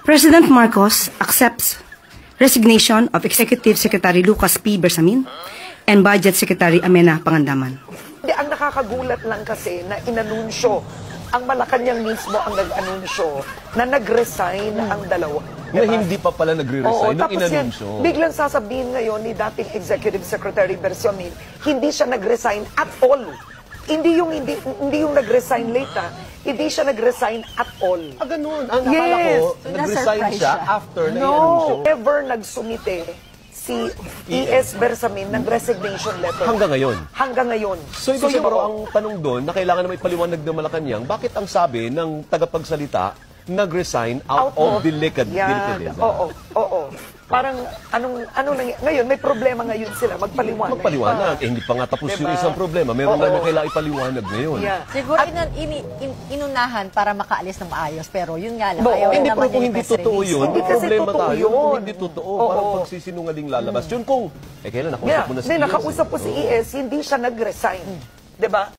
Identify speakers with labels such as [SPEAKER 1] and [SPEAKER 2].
[SPEAKER 1] President Marcos accepts resignation of Executive Secretary Lucas P. Bersamin and Budget Secretary Amena Pangandaman.
[SPEAKER 2] Ang nakakagulat lang kasi na inanunsyo, ang Malacanang mismo ang nag-anunsyo na nag-resign ang dalawa.
[SPEAKER 3] Na hindi pa pala nagre-resign nung inanunsyo.
[SPEAKER 2] Biglang sasabihin ngayon ni dating Executive Secretary Bersamin, hindi siya nag-resign at all. Hindi yung nag-resign late, hindi siya nag-resign at all.
[SPEAKER 3] Ganun. Ang akala ko, nag-resign siya after na inanunsyo.
[SPEAKER 2] Never nagsumite si E.S. Bersamin ng resignation letter.
[SPEAKER 3] Hanggang ngayon.
[SPEAKER 2] Hanggang ngayon.
[SPEAKER 3] So siguro ang tanong doon, na kailangan na may paliwanag ng Malacanang, bakit ang sabi ng tagapagsalita, nag-resign out of delicadeza? Oo. Parang, ngayon, may problema ngayon sila, magpaliwanag. Magpaliwanag. Hindi pa nga tapos yung isang problema. Meron na kailangan ipaliwanag ngayon.
[SPEAKER 4] Siguro inunahan para makaalis ng maayos, pero yun nga lang.
[SPEAKER 3] Hindi, pero kung hindi totoo yun,
[SPEAKER 2] Hindi kasi
[SPEAKER 3] problema
[SPEAKER 2] totoo
[SPEAKER 3] tayo.
[SPEAKER 2] yun.
[SPEAKER 3] Kung hindi totoo, parang pagsisinungaling lalabas. Yun kung, kailan nakausap mo na si
[SPEAKER 2] nakausap ko si E.S., hindi siya nag-resign. Diba?